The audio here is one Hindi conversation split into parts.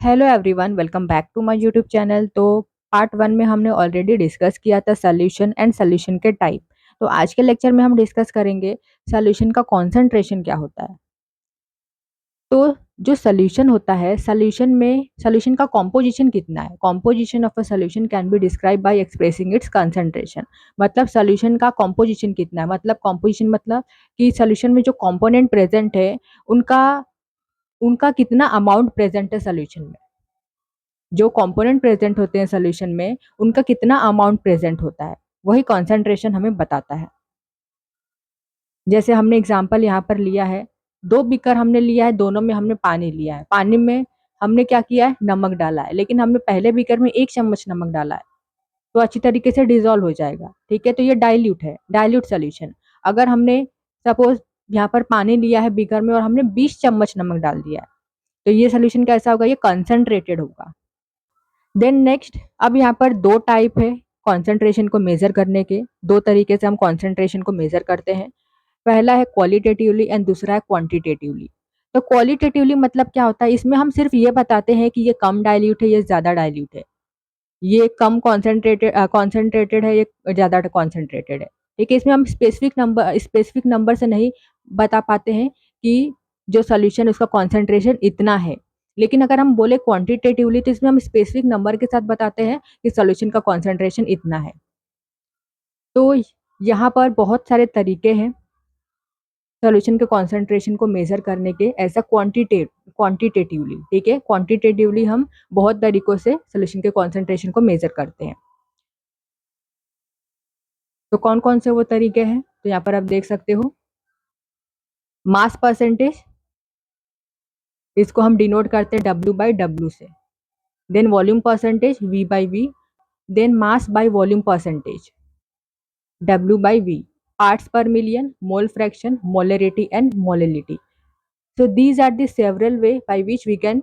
Hello everyone, welcome back to my YouTube channel. तो पार्ट वन में हमने ऑलरेडी डिस्कस किया था सॉल्यूशन एंड सॉल्यूशन के टाइप। तो आज के लेक्चर में हम डिस्कस करेंगे सॉल्यूशन का कॉन्सेंट्रेशन क्या होता है। तो जो सॉल्यूशन होता है, सॉल्यूशन का कॉम्पोजिशन कितना है। Composition of a solution can be describe by expressing it's concentration. मतलब सॉल्यूशन का कॉम्पोजिशन कितना है, मतलब कॉम्पोजिशन मतलब कि सॉल्यूशन में जो कंपोनेंट प्रेजेंट है उनका उनका कितना अमाउंट प्रेजेंट है सॉल्यूशन में। जो कंपोनेंट प्रेजेंट होते हैं सॉल्यूशन में उनका कितना अमाउंट प्रेजेंट होता है, वही कॉन्सेंट्रेशन हमें बताता है। जैसे हमने एग्जांपल यहाँ पर लिया है, दो बीकर हमने लिया है, दोनों में हमने पानी लिया है। पानी में हमने क्या किया है, नमक डाला है, लेकिन हमने पहले बीकर में 1 चम्मच नमक डाला है तो अच्छी तरीके से डिजोल्व हो जाएगा। ठीक है, तो ये डाइल्यूट है, डाइल्यूट सोल्यूशन। अगर हमने सपोज यहाँ पर पानी लिया है बीकर में और हमने 20 चम्मच नमक डाल दिया है तो ये सोल्यूशन कैसा होगा, ये कंसंट्रेटेड होगा। देन नेक्स्ट, अब यहाँ पर दो टाइप है कॉन्सेंट्रेशन को मेजर करने के। दो तरीके से हम कॉन्सेंट्रेशन को मेजर करते हैं। पहला है क्वालिटेटिवली एंड दूसरा है क्वांटिटेटिवली। तो क्वालिटेटिवली मतलब क्या होता है, इसमें हम सिर्फ ये बताते हैं कि ये कम डाइल्यूट है, ये ज्यादा डाइल्यूट है, ये कम कॉन्सेंट्रेटेड है, ये ज्यादा कॉन्सेंट्रेटेड है। ठीक है, इसमें हम स्पेसिफिक नंबर से नहीं बता पाते हैं कि जो सोल्यूशन उसका कॉन्सेंट्रेशन इतना है। लेकिन अगर हम बोले क्वांटिटेटिवली तो इसमें हम स्पेसिफिक नंबर के साथ बताते हैं कि सोल्यूशन का कॉन्सेंट्रेशन इतना है। तो यहाँ पर बहुत सारे तरीके हैं सोल्यूशन के कॉन्सेंट्रेशन को मेजर करने के, ऐसा क्वांटिटेटिवली। ठीक है, क्वांटिटेटिवली हम बहुत तरीकों से सोल्यूशन के कॉन्सेंट्रेशन को मेजर करते हैं। तो कौन कौन से वो तरीके हैं, तो यहाँ पर आप देख सकते हो। मास परसेंटेज, इसको हम डिनोट करते हैं W/W से। Then volume percentage V/V। Then mass by volume percentage W/V। Parts per million, mole fraction, molarity and molality. So these are the several way by which we can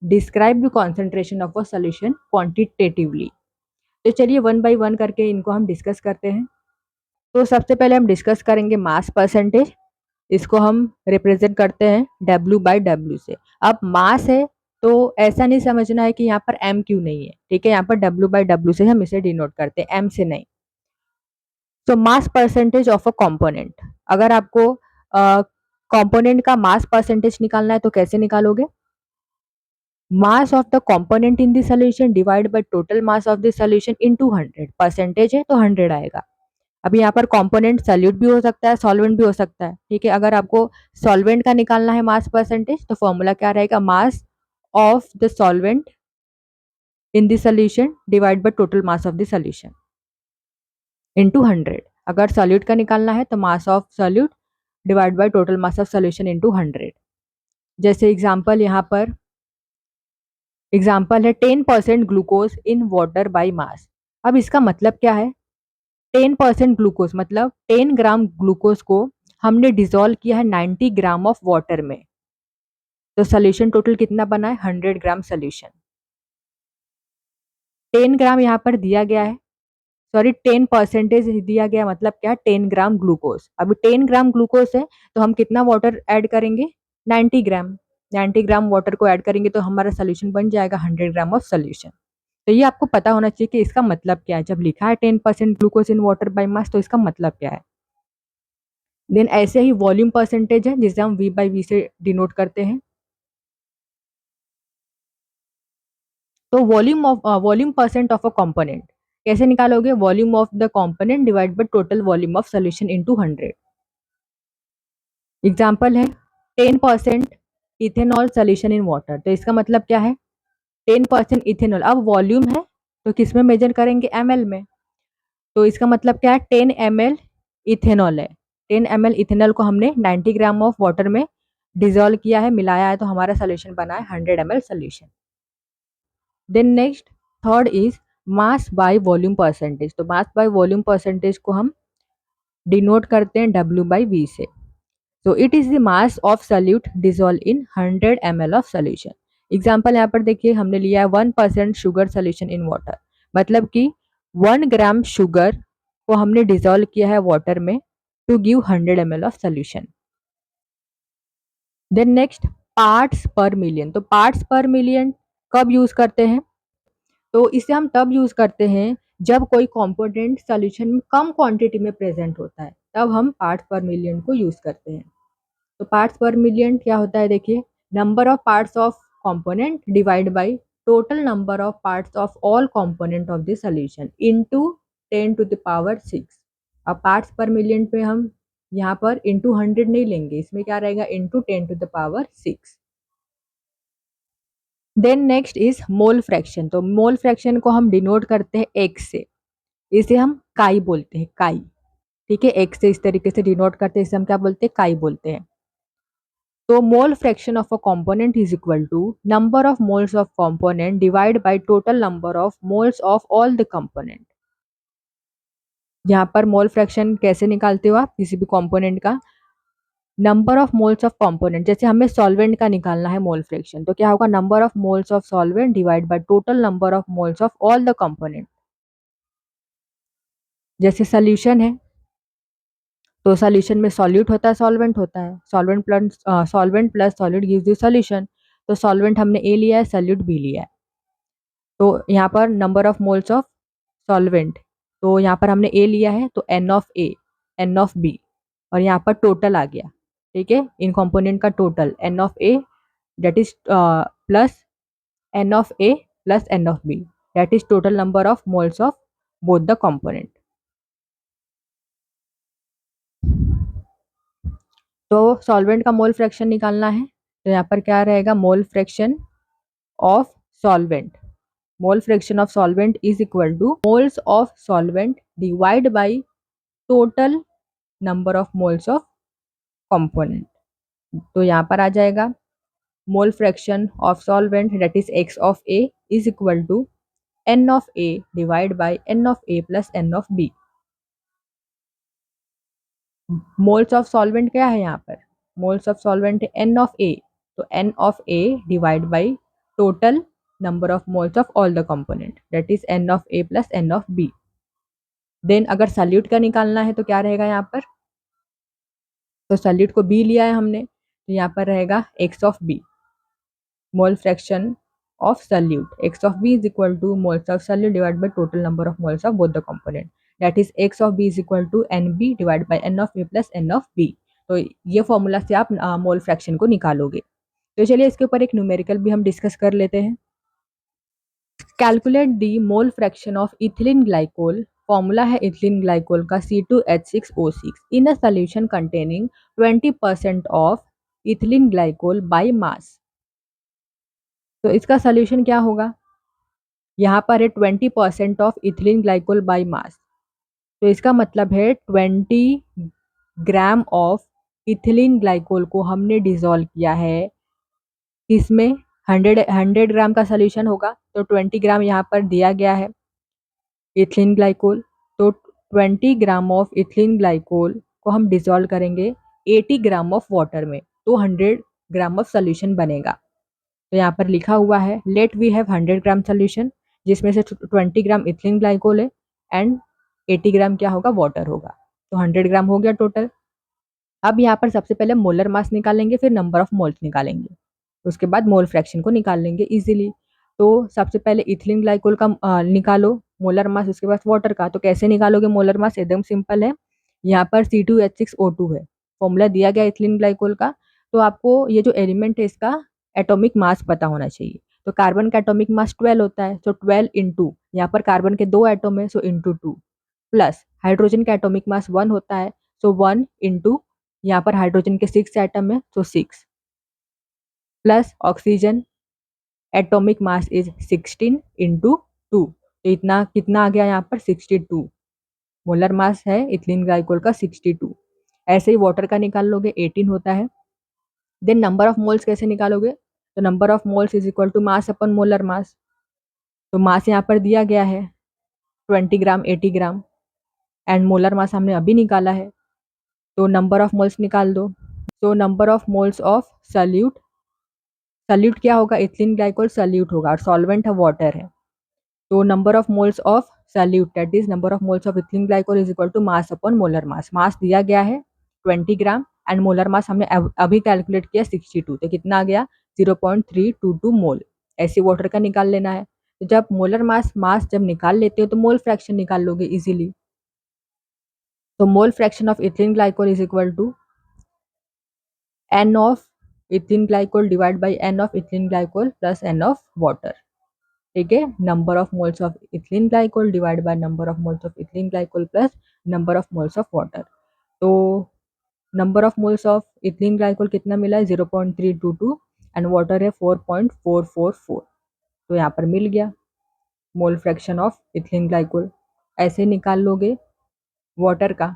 describe the concentration of a solution quantitatively। तो चलिए वन बाय वन करके इनको हम डिस्कस करते हैं। तो सबसे पहले हम डिस्कस करेंगे मास परसेंटेज। इसको हम रिप्रेजेंट करते हैं W/W से। अब मास है तो ऐसा नहीं समझना है कि यहाँ पर M क्यों नहीं है। ठीक है, यहाँ पर W/W से हम इसे डिनोट करते हैं, M से नहीं। तो mass percentage of a component, अगर आपको कंपोनेंट का मास परसेंटेज निकालना है तो कैसे निकालोगे। Mass of the component in the solution divide by total mass of the solution into 100। Percentage है तो 100 आएगा। अब यहाँ पर कंपोनेंट सॉल्यूट भी हो सकता है, सॉल्वेंट भी हो सकता है। ठीक है, अगर आपको सॉल्वेंट का निकालना है मास परसेंटेज तो फॉर्मूला क्या रहेगा, mass of the solvent in the solution divide by total mass of the solution into 100। अगर सॉल्यूट का निकालना है तो mass of solute divide by total mass of solution into 100। जैसे एग्जांपल यहाँ पर एग्जाम्पल है 10% glucose in water by mass. अब इसका मतलब क्या है, 10% ग्लूकोज मतलब 10 ग्राम ग्लूकोज को हमने डिजोल्व किया है 90 ग्राम ऑफ वाटर में। तो सोल्यूशन टोटल कितना बना है, 100 ग्राम सोल्यूशन। 10 ग्राम यहाँ पर दिया गया है, सॉरी 10% दिया गया, मतलब क्या, 10 ग्राम ग्लूकोज। अभी 10 ग्राम ग्लूकोज है तो हम कितना वाटर ऐड करेंगे, 90 ग्राम। 90 ग्राम वाटर को ऐड करेंगे तो हमारा सोल्यूशन बन जाएगा 100 ग्राम ऑफ सोल्यूशन। तो ये आपको पता होना चाहिए कि इसका मतलब क्या है। जब लिखा है 10% glucose in water by mass तो इसका मतलब क्या है। देन ऐसे ही वॉल्यूम परसेंटेज है जिसे हम V/V से डिनोट करते हैं। तो volume percent of a component कैसे निकालोगे, volume of the component divide by total volume of solution into 100। Example है 10% इथेनॉल सोल्यूशन इन वाटर। तो इसका मतलब क्या है, 10% इथेनॉल। अब वॉल्यूम है तो किस में मेजर करेंगे, ml में। तो इसका मतलब क्या है, 10 ml इथेनॉल है। 10 ml इथेनॉल को हमने 90 ग्राम ऑफ वाटर में डिजोल्व किया है, मिलाया है, तो हमारा सोल्यूशन बना है 100 ml solution. Then next, third is mass by volume percentage. तो मास बाय वॉल्यूम परसेंटेज को हम डिनोट करते हैं W/V से। तो it is the mass of solute dissolve in 100 ml of solution. Example यहाँ पर देखिए, हमने लिया है 1% शुगर सोल्यूशन इन वाटर, मतलब कि 1 ग्राम शुगर को हमने डिजोल्व किया है वाटर में to give 100 ml of solution. Then next, parts per million. तो पार्ट्स पर मिलियन कब यूज़ करते हैं? तो इसे हम तब यूज़ करते हैं जब कोई कंपोनेंट सॉल्यूशन में कम क्वांटिटी में प्रेजेंट होता है, तब हम पार्ट्स पर मिलियन को यूज़ करते हैं। तो पार्ट्स पर मिलियन क्या होता है देखिए, number of parts of component divide by total number of parts of all component of the solution into 10 to the power 6। अब पार्ट्स पर मिलियन पे हम यहाँ पर इंटू 100 नहीं लेंगे, इसमें क्या रहेगा into 10 to the power 6। Then next is mole fraction. तो मोल फ्रैक्शन को हम डिनोट करते हैं एक्स से, इसे हम काई बोलते हैं, काई। ठीक है, एक्स से इस तरीके से डिनोट करते हैं, इसे हम क्या बोलते हैं, काई बोलते हैं। तो mole fraction of a component is equal to number of moles of component divide by total number of moles of all the component. यहाँ पर मोल फ्रैक्शन कैसे निकालते हो आप किसी भी कंपोनेंट का? Number of moles of component, जैसे हमें सॉल्वेंट का निकालना है मोल फ्रैक्शन, तो क्या होगा, number of moles of solvent divide by total number of moles of all the component. जैसे सोल्यूशन है, तो सोल्यूशन में सॉल्यूट होता है, सॉल्वेंट होता है, solvent plus solute gives you solution. तो सॉल्वेंट हमने ए लिया है, सॉल्यूट बी लिया है। तो यहाँ पर number of moles of solvent, तो यहाँ पर हमने ए लिया है तो N of A, N of B, और यहाँ पर टोटल आ गया। ठीक है, इन कंपोनेंट का total N of A that is plus N of A plus N of B, that is total number of moles of both the component. तो सॉल्वेंट का मोल फ्रैक्शन निकालना है, तो यहाँ पर क्या रहेगा, mole fraction of solvent, mole fraction of solvent is equal to moles of solvent divide by total number of moles of component. तो यहाँ पर आ जाएगा mole fraction of solvent that is x of a is equal to n of A divide by N of A plus N of b. Moles of solvent क्या है यहाँ पर, moles of solvent n of a, तो N of A divide by total number of moles of all the component that is N of A plus N of B. Then अगर सॉल्यूट का निकालना है तो क्या रहेगा यहाँ पर, तो सॉल्यूट को बी लिया है हमने, तो यहाँ पर रहेगा X of B, mole fraction of solute X of B is equal to moles of solute divide by total number of moles of both the component that is x of B is equal to N B divide by N of A plus N of B. तो ये फॉर्मूला से आप मोल फ्रैक्शन को निकालोगे। तो चलिए इसके ऊपर एक न्यूमेरिकल भी हम डिस्कस कर लेते हैं। Calculate the mole fraction of ethylene glycol, formula है इथिलीन ग्लाइकोल का C2H6O6 in a solution containing 20% of ethylene glycol by mass. तो इसका सोल्यूशन क्या होगा, यहाँ पर है 20% of ethylene glycol by mass, तो इसका मतलब है 20 ग्राम ऑफ इथिलीन ग्लाइकोल को हमने डिजोल्व किया है, इसमें 100 ग्राम का सोल्यूशन होगा, तो 20 ग्राम यहाँ पर दिया गया है इथिलीन ग्लाइकोल। तो 20 ग्राम ऑफ इथिलीन ग्लाइकोल को हम डिजोल्व करेंगे 80 ग्राम ऑफ वाटर में, तो 100 ग्राम ऑफ सोल्यूशन बनेगा। तो यहाँ पर लिखा हुआ है let we have 100 gram solution, जिसमें से 20 ग्राम इथिलीन ग्लाइकोल है एंड 80 ग्राम क्या होगा, वाटर होगा, तो 100 ग्राम हो गया टोटल। अब यहाँ पर सबसे पहले मोलर मास निकालेंगे, फिर नंबर ऑफ मोल्स निकालेंगे, उसके बाद मोल फ्रैक्शन को निकाल लेंगे इजीली। तो सबसे पहले इथिलीन ग्लाइकोल का निकालो मोलर मास, उसके बाद वाटर का। तो कैसे निकालोगे मोलर मास, एकदम सिंपल है, यहाँ पर C2H6O2 है, फॉर्मूला दिया गया इथिलीन ग्लाइकोल का। तो आपको ये जो एलिमेंट है इसका एटॉमिक मास पता होना चाहिए। तो कार्बन का एटॉमिक मास 12 होता है, तो 12 इंटू, यहाँ पर कार्बन के 2 एटम है सो इंटू 2, प्लस हाइड्रोजन का एटॉमिक मास 1 होता है, सो 1 इंटू, यहाँ पर हाइड्रोजन के 6 एटम है सो 6, plus oxygen atomic mass is 16 into 2, तो इतना कितना आ गया यहाँ पर 62, मोलर मास है इथिलीन ग्लाइकोल का 62। ऐसे ही वाटर का निकाल लोगे 18 होता है। देन नंबर ऑफ मोल्स कैसे निकालोगे, तो number of moles is equal to mass upon molar mass, तो मास यहाँ पर दिया गया है 20 ग्राम 80 ग्राम एंड मोलर मास हमने अभी निकाला है, तो नंबर ऑफ मोल्स निकाल दो। तो number of moles of solute, solute क्या होगा, इथिलीन ग्लाइकोल सल्यूट होगा और सॉल्वेंट है वाटर है, तो number of moles of solute that is number of moles of ethylene glycol is equal to mass upon molar mass. Mass दिया गया है 20 ग्राम एंड मोलर मास हमने अभी कैलकुलेट किया 62, तो कितना आ गया 0.322 मोल। ऐसे वाटर का निकाल लेना है। तो जब मोलर मास जब निकाल लेते हो तो मोल फ्रैक्शन निकाल लोगे इजीली। तो mole fraction of ethylene glycol is equal to n of ethylene glycol divide by n of ethylene glycol plus n of water. ठीक है, number of moles of ethylene glycol divide by number of moles of ethylene glycol plus number of moles of water. तो number of moles of ethylene glycol कितना मिला है 0.322 एंड वाटर है 4.444। तो यहाँ पर मिल गया मोल फ्रैक्शन ऑफ इथिलीन ग्लाइकोल। ऐसे निकाल लोगे वाटर का।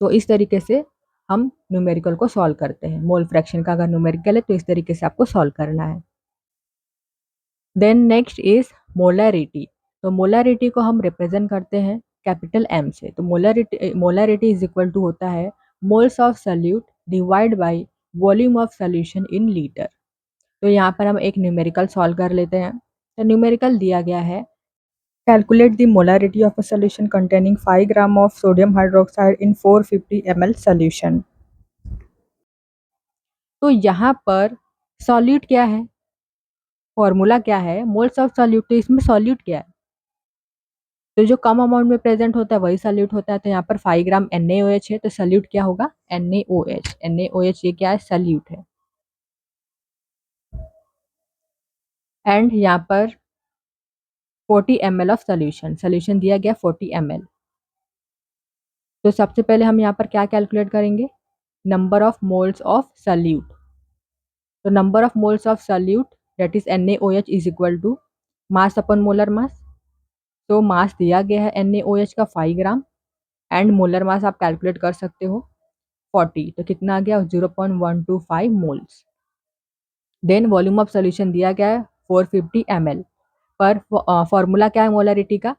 तो इस तरीके से हम न्यूमेरिकल को सॉल्व करते हैं। मोल फ्रैक्शन का अगर न्यूमेरिकल है तो इस तरीके से आपको सॉल्व करना है। Then next is molarity. तो मोलैरिटी को हम रिप्रेजेंट करते हैं कैपिटल M से। तो मोलैरिटी इज इक्वल टू होता है moles of solute divide by volume of solution in litre. तो यहाँ पर हम एक न्यूमेरिकल सॉल्व कर लेते हैं। तो न्यूमेरिकल दिया गया है calculate the molarity of a solution containing 5 gram of sodium hydroxide in 450 ml solution. तो यहाँ पर सॉल्यूट क्या है, फॉर्मूला क्या है, मोल्स ऑफ सॉल्यूट। तो इसमें सॉल्यूट क्या है, तो जो कम अमाउंट में प्रेजेंट होता है वही सॉल्यूट होता है। तो यहाँ पर 5 ग्राम NaOH है तो सॉल्यूट क्या होगा NaOH। NaOH ये क्या है, सॉल्यूट है। एंड यहाँ पर 40 ml ऑफ सॉल्यूशन दिया गया 40 ml। तो सबसे पहले हम यहाँ पर क्या कैलकुलेट करेंगे, number of moles of solute. तो number of moles of solute that is NaOH is equal to mass upon molar mass. तो मास दिया गया है NaOH का 5 ग्राम एंड मोलर मास आप कैलकुलेट कर सकते हो 40। तो कितना आ गया 0.125 moles. Then volume of solution दिया गया है 450 ml। पर फॉर्मूला क्या है मोलरिटी का,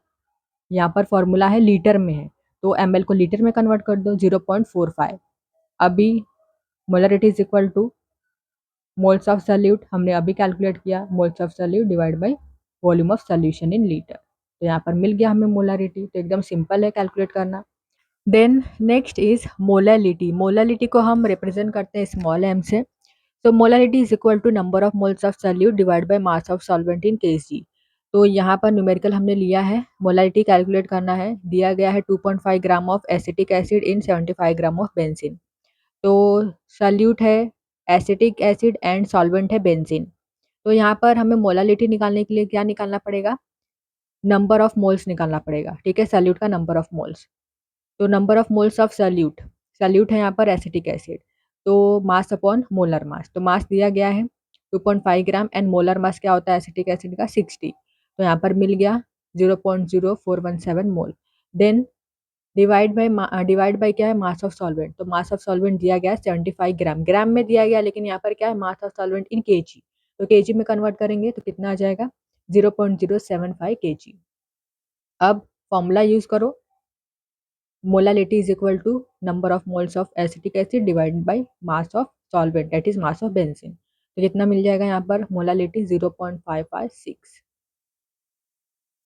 यहाँ पर फॉर्मूला है लीटर में है तो ml को लीटर में कन्वर्ट कर दो 0.45। अभी molarity is equal to moles of solute हमने अभी कैलकुलेट किया, moles of solute divide by volume of solution in litre. तो यहाँ पर मिल गया हमें मोलरिटी। तो एकदम सिंपल है कैलकुलेट करना। Then next is molality. Molality को हम रिप्रेजेंट करते हैं स्मॉल m से। तो molality is equal to number of moles of solute divide by mass of solvent in kg। तो यहाँ पर न्यूमेरिकल हमने लिया है, मोलैलिटी कैलकुलेट करना है। दिया गया है 2.5 gram of acetic acid in 75 gram of benzene. तो सॉल्यूट है एसिटिक एसिड एंड सॉल्वेंट है बेंजीन। तो यहाँ पर हमें मोलैलिटी निकालने के लिए क्या निकालना पड़ेगा, नंबर ऑफ मोल्स निकालना पड़ेगा। ठीक है, सॉल्यूट का नंबर ऑफ मोल्स। तो number of moles of solute है यहाँ पर एसिटिक एसिड। तो मास अपॉन मोलर मास। तो मास दिया गया है 2.5 ग्राम एंड मोलर मास क्या होता है एसिटिक एसिड का 60। तो यहाँ पर मिल गया 0.0417 मोल। देन डिवाइड बाय क्या है मास ऑफ सॉल्वेंट। तो मास ऑफ सॉल्वेंट दिया गया है 75 ग्राम, ग्राम में दिया गया लेकिन यहाँ पर क्या है mass of solvent in kg। तो kg में कन्वर्ट करेंगे तो कितना आ जाएगा 0.075 kg। अब फॉर्मूला यूज करो, molality is equal to number of moles of acetic acid divided by mass of solvent that is mass of benzene. तो कितना मिल जाएगा यहाँ पर मोलैलिटी 0.556।